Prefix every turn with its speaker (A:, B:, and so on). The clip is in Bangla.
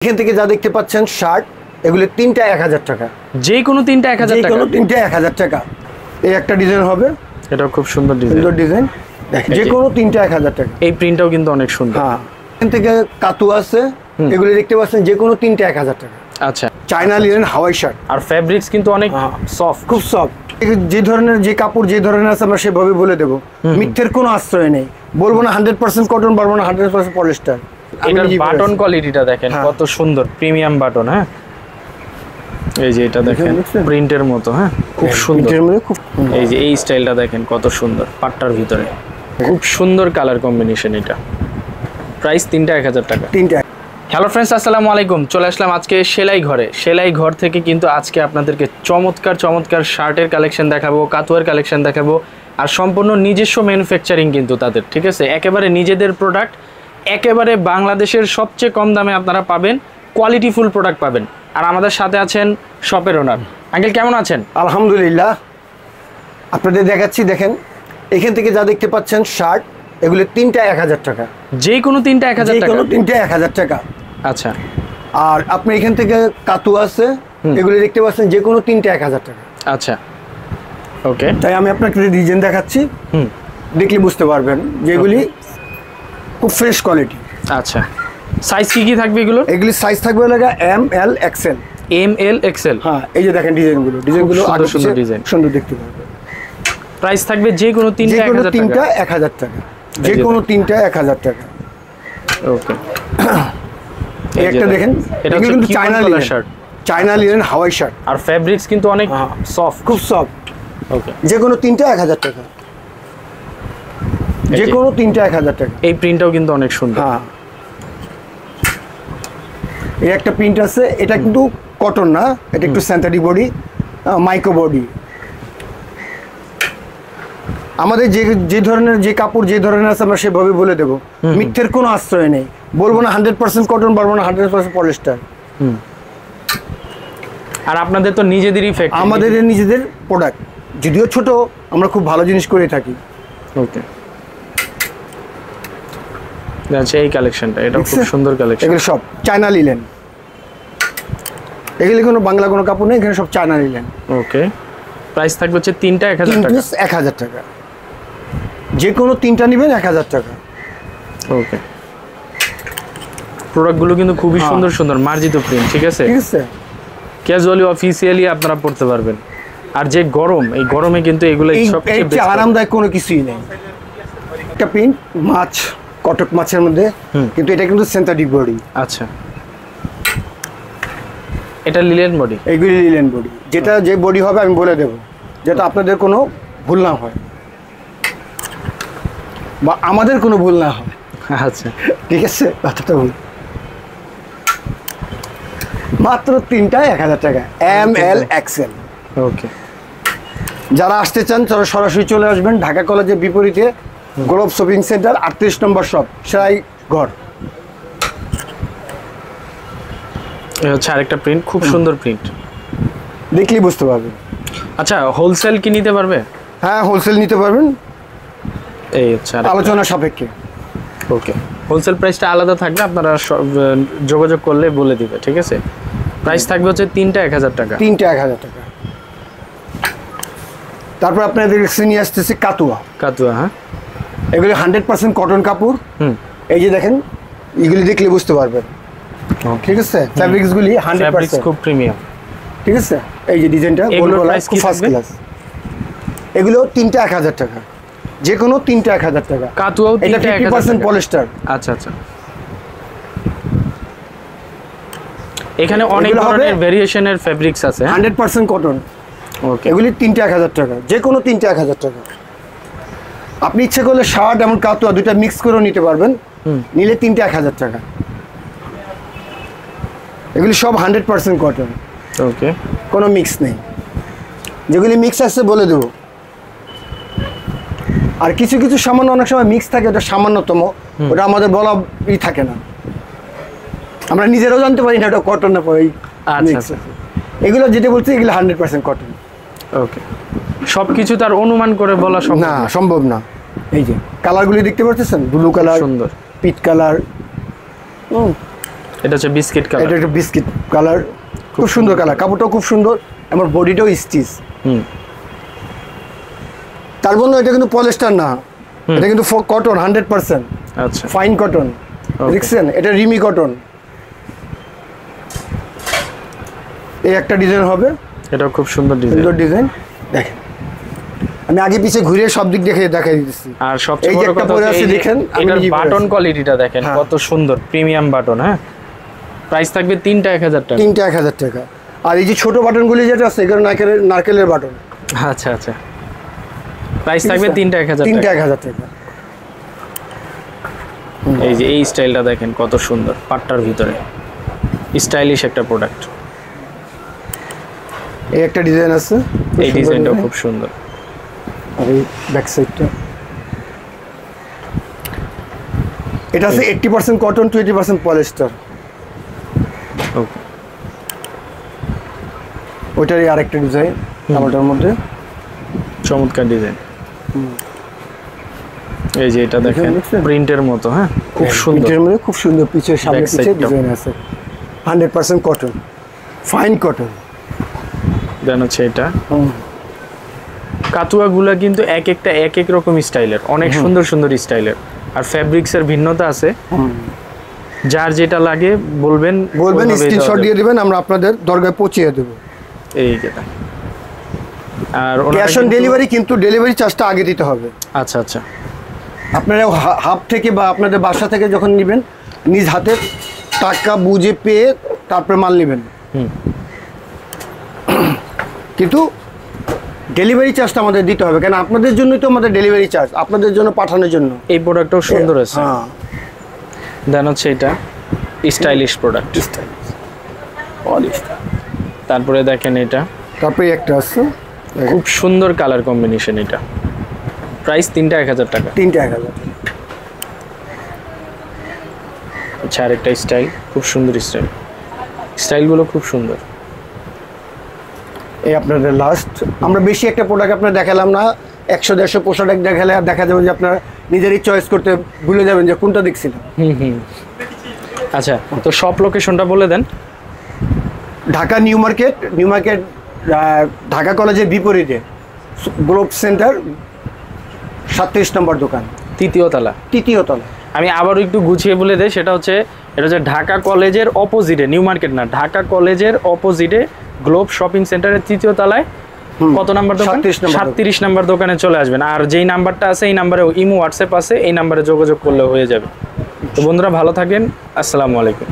A: এখান থেকে যা দেখতে পাচ্ছেন শার্ট, এগুলো তিনটা 1000 টাকা।
B: যে কোনো তিনটা 1000 টাকা?
A: যে কোনো তিনটা 1000 টাকা। এই একটা ডিজাইন হবে,
B: এটা খুব সুন্দর
A: ডিজাইন দেখেন, যে কোনো তিনটা 1000 টাকা।
B: এই প্রিন্টটাও কিন্তু অনেক সুন্দর।
A: হ্যাঁ, এখান থেকে কাতু আছে, এগুলো দেখতে পাচ্ছেন যে কোনো তিনটা 1000 টাকা।
B: আচ্ছা,
A: চায়না লিনেন হাওয়াই শার্ট,
B: আর ফেব্রিক্স কিন্তু অনেক সফট,
A: খুব সফট। যে ধরনের যে কাপড় যে ধরনের আছে আমরা সেভাবে বলে দেবো, মিথ্যের কোনো আশ্রয় নেই। বলবো না 100% কটন, বলবো না 100% পলিস্টার।
B: এটার বাটন কোয়ালিটিটা দেখেন কত সুন্দর, প্রিমিয়াম বাটন। হ্যাঁ, এই যে এটা দেখেন প্রিন্টের মতো। হ্যাঁ, খুব সুন্দর। এই যে এই স্টাইলটা দেখেন কত সুন্দর, পাট্টার ভিতরে খুব সুন্দর কালার কম্বিনেশন। এটা প্রাইস তিনটা 1000 টাকা।
A: তিনটা।
B: হ্যালো ফ্রেন্ডস, আসসালামু আলাইকুম। চলে আসলাম আজকে সেলাই ঘরে। সেলাই ঘর থেকে কিন্তু আজকে আপনাদেরকে চমৎকার চমৎকার শার্টের কালেকশন দেখাবো, কাতুয়ার কালেকশন দেখাবো, আর সম্পূর্ণ নিজস্ব ম্যানুফ্যাকচারিং কিন্তু তাদের, ঠিক আছে? একেবারে নিজেদের প্রোডাক্ট, একেবারে বাংলাদেশের সবচেয়ে কম দামে আপনারা পাবেন, কোয়ালিটিফুল প্রোডাক্ট পাবেন। আর আমাদের সাথে আছেন শপের ওনার। আঙ্কেল কেমন আছেন?
A: আলহামদুলিল্লাহ, আপনাদের দেখাচ্ছি। দেখেন, এখান থেকে যা দেখতে পাচ্ছেন শার্ট, এগুলো তিনটা 1000 টাকা।
B: যে কোনো তিনটা 1000 টাকা?
A: যে কোনো তিনটা 1000 টাকা।
B: আচ্ছা,
A: আর আপনি এখান থেকে কাতু আছে, এগুলো দেখতে পাচ্ছেন যে কোনো তিনটা 1000 টাকা।
B: আচ্ছা, ওকে।
A: তাই আমি আপনাকে ডিজাইন দেখাচ্ছি, দেখলে বুঝতে পারবেন যেগুলি খুব ফ্রেশ কোয়ালিটি।
B: আচ্ছা, সাইজ কি থাকবে এগুলো?
A: এগুলি সাইজ থাকবে লাগা M L XL.
B: M L XL.
A: হ্যাঁ, এই যে দেখেন ডিজাইনগুলো আরো
B: সুন্দর ডিজাইন,
A: সুন্দর দেখতে পারবেন।
B: প্রাইস থাকবে যে কোনো তিনটা
A: 1000 টাকা। যে কোনো তিনটা 1000 টাকা।
B: ওকে।
A: এই একটা দেখেন, এটা কিন্তু China linen
B: shirt,
A: China linen Hawaii shirt,
B: আর ফেব্রিক্স কিন্তু অনেক সফট,
A: খুব সফট।
B: ওকে।
A: যে কোনো তিনটা 1000 টাকা। যে কোনো তিনটা 1000 টাকা।
B: এই প্রিন্টটাও কিন্তু অনেক সুন্দর।
A: হ্যাঁ, এই একটা প্রিন্ট আছে, এটা কিন্তু কটন না, এটা একটু সিনথেটিক বডি, মাইক্রো বডি। আমাদের যে ধরনের যে কাপড় যে ধরনের আছে আমরা সেভাবে বলে দেবো, মিথ্যের কোনো আশ্রয় নেই। বলবো না 100% কটন, বলবো না 100% পলিস্টার।
B: আর আপনাদের তো নিজেদেরই ফ্যাক্টরি,
A: আমাদের নিজেদের প্রোডাক্ট, যদিও ছোট, আমরা খুব ভালো জিনিস করে থাকি।
B: ওকে। আচ্ছা, এই কালেকশনটা, এটা খুব সুন্দর কালেকশন।
A: এগুলো সব চায়না লিনেন, এগুলি কোনো বাংলা কোনো কাপড় নেই, এখানে সব চায়না লিনেন।
B: ওকে। প্রাইস থাকবে হচ্ছে তিনটা 1000 টাকা।
A: 1000 টাকা। যে কোনো তিনটা নেবেন 1000 টাকা।
B: ওকে। প্রোডাক্টগুলো কিন্তু খুবই সুন্দর সুন্দর, মার্জিত প্রিন্ট, ঠিক আছে?
A: ঠিক আছে,
B: ক্যাজুয়ালি অফিসিয়ালি আপনারা পড়তে পারবেন। আর যে গরম, এই গরমে কিন্তু এগুলো সবচেয়ে বেশি
A: আরামদায়ক, কোনো কিছুই নেই। একটা প্রিন্ট মাছ, কটক মাছের মধ্যে, কিন্তু এটা কিন্তু সিনথেটিক বডি।
B: আচ্ছা, এটা লিনেন বডি?
A: এইগুলি লিনেন বডি। যেটা যে বডি হবে আমি বলে দেবো, যেটা আপনাদের কোনো ভুল না হয় বা আমাদের কোনো ভুল না হয়।
B: আচ্ছা,
A: ঠিক আছে, কথাটা ভুল। মাত্র তিনটা 1000 টাকা, এম এল এক্সেল।
B: ওকে।
A: যারা আসতে চান তারা সরাসরি চলে আসবেন ঢাকা কলেজের বিপরীতে গ্লোব শপিং সেন্টার 38 নম্বর শপ, সেলাই ঘর।
B: এই হচ্ছে আরেকটা প্রিন্ট, খুব সুন্দর প্রিন্ট,
A: দেখলেই বুঝতে পারবেন।
B: আচ্ছা, হোলসেল কি নিতে পারবে?
A: হ্যাঁ, হোলসেল নিতে পারবেন,
B: এই হচ্ছে
A: আলোচনা সাপেক্ষে।
B: ওকে। হোলসেল প্রাইসটা আলাদা থাকবে, আপনারা যোগাযোগ করলে বলে দিবে, ঠিক আছে? প্রাইস থাকবে হচ্ছে তিনটা 1000 টাকা।
A: তিনটা 1000 টাকা। তারপর আপনাদের নিয়ে আসতেছে কাতুয়া।
B: কাতুয়া, হ্যাঁ,
A: এগুলি 100% কটন কাপড়। এই যে দেখেন, এগুলি দেখলে বুঝতে পারবেন, ঠিক আছে? ফ্যাব্রিক্সগুলি 100%
B: খুব প্রিমিয়াম,
A: ঠিক আছে? এই যে ডিজাইনটা খুব ফার্স্ট ক্লাস। এগুলো তিনটা 1000 টাকা। যে কোনো তিনটা 1000 টাকা।
B: কাতুয়াও
A: এটা 50% পলিস্টার।
B: আচ্ছা আচ্ছা। এখানে অনেক ধরনের ভেরিয়েশনের ফেব্রিক্স আছে।
A: 100% কটন।
B: ওকে।
A: এগুলি তিনটা 1000 টাকা। যে কোনো তিনটা 1000 টাকা। আপনি ইচ্ছে করলে শার্ট এবং কাতুয়া দুইটা মিক্স করেও নিতে পারবেন, নিলে তিনটা 1000 টাকা। এগুলি সব 100% কটন।
B: ওকে।
A: কোনো মিক্স নেই। যেগুলি মিক্স আছে বলে দেবো। আর কিছু কিছু সামান্য অনেক সময় মিক্স থাকে, ওটা সামান্যতম, ওটা আমাদের বলাই থাকে না, আমরা নিজেরাও জানতে পারি না ওটা কটন না পরে।
B: আচ্ছা,
A: এগুলো যেটা বলছি এগুলো 100% কটন।
B: ওকে। সব কিছু তার অনুমান করে বলা
A: সম্ভব না। এই যে কালারগুলি দেখতে পাচ্ছেন, ব্লু কালার,
B: সুন্দর,
A: পিট কালার,
B: এটা হচ্ছে বিস্কিট কালার।
A: এটা একটা বিস্কিট কালার, খুব সুন্দর কালার, কাপড়টাও খুব সুন্দর, আমার বডিটাও স্টিচ। তার বন্ধু এটা কিন্তু পলিস্টার না, এটা কিন্তু কটন 100%।
B: আচ্ছা,
A: ফাইন কটন, দেখছেন? এটা রিমি কটন। এই একটা ডিজাইন হবে,
B: এটা খুব সুন্দর
A: সুন্দর ডিজাইন। দেখেন আমি আগে পিছে ঘুরে সব দিক দেখাই দিচ্ছি।
B: আর সবচেয়ে
A: এই যে
B: বড়
A: একটা
B: কথা
A: পরে
B: হচ্ছে
A: আছে,
B: এই যে
A: দেখেন
B: এটার বাটন কোয়ালিটিটা দেখেন কত সুন্দর, প্রিমিয়াম বাটন। হ্যাঁ, প্রাইস থাকবে 3টা 1000 টাকা।
A: 3টা 1000 টাকা। আর এই যে ছোট বাটনগুলি যেটা আছে এগুলো নারকেলের বাটন।
B: আচ্ছা আচ্ছা, প্রাইস থাকবে 3টা 1000 টাকা।
A: 3টা 1000 টাকা।
B: এই যে এই স্টাইলটা দেখেন কত সুন্দর, পাট্টার ভিতরে স্টাইলিশ একটা প্রোডাক্ট।
A: এই একটা ডিজাইন আছে,
B: এই ডিজাইনটাও খুব সুন্দর।
A: আর এই ব্যাক সাইডটা এটা আছে 80% কটন, 20% পলিস্টার।
B: ওকে,
A: ওইটারই আরেকটা ডিজাইন আমারটার মধ্যে,
B: চমৎকার ডিজাইন। এই যে এটা দেখেন প্রিন্টের মতো। হ্যাঁ, খুব সুন্দর,
A: প্রিন্টের মধ্যে খুব সুন্দর, পিছে সামনে পিছে ডিজাইন আছে। 100% কটন, ফাইন কটন।
B: দেন হচ্ছে এটা কাতুয়াগুলা কিন্তু এক একটা এক এক রকম স্টাইলের, অনেক সুন্দর সুন্দর স্টাইলের। আর ফ্যাব্রিক্সের ভিন্নতা আছে, যার যেটা লাগে বলবেন,
A: স্ক্রিনশট দিয়ে দিবেন, আমরা আপনাদের দরগায় পৌঁছিয়ে দেব।
B: এই যেটা। আর
A: ক্যাশ অন ডেলিভারি, কিন্তু ডেলিভারি চার্জটা আগে দিতে হবে।
B: আচ্ছা আচ্ছা,
A: আপনারা হাব থেকে বা আপনাদের বাসা থেকে যখন নেবেন, নিজ হাতে টাকা বুঝে পেয়ে তারপরে মাল নেবেন। কিন্তু ডেলিভারি চার্জটা আমাদের দিতে হবে, কেন আপনাদের জন্যই তো আমাদের ডেলিভারি চার্জ, আপনাদের জন্য পাঠানোর জন্য।
B: এই প্রোডাক্টটাও সুন্দর আছে।
A: হ্যাঁ,
B: দেন হচ্ছে এটা স্টাইলিশ প্রোডাক্ট। তারপরে দেখেন এটা,
A: তারপরে একটা আছে
B: খুব সুন্দর কালার কম্বিনেশন। এটা প্রাইস 3টা 1000 টাকা।
A: 3টা 1000।
B: আচ্ছা, আরেকটা স্টাইল, খুব সুন্দর স্টাইল, স্টাইলগুলো খুব সুন্দর।
A: এই আপনাদের লাস্ট, আমরা বেশি একটা প্রোডাক্ট আপনার দেখালাম না, 100-150 প্রোডাক্ট দেখালে আর দেখা যাবে যে আপনারা নিজেরই চয়েস করতে ভুলে যাবেন যে কোনটা দেখছিলেন।
B: আচ্ছা, তো সব লোকেশনটা বলে দেন।
A: ঢাকা নিউ মার্কেট, ঢাকা কলেজের বিপরীতে গ্লোব সেন্টার, 37 নম্বর দোকান,
B: 3য় তলা।
A: 3য় তলা।
B: আমি আবারও একটু গুছিয়ে বলে দেই, সেটা হচ্ছে এটা হচ্ছে ঢাকা কলেজের অপোজিটে, নিউ মার্কেট না, ঢাকা কলেজের অপোজিটে গ্লোব শপিং সেন্টারের 3য় তলায়। কত নাম্বার দোকান? 37 নাম্বার দোকানে চলে আসবেন। আর যেই নাম্বারটা আছে এই নাম্বারে ইমো হোয়াটসঅ্যাপ আছে, এই নাম্বারে যোগাযোগ করলে হয়ে যাবে। তো বন্ধুরা ভালো থাকেন, আসসালামু আলাইকুম।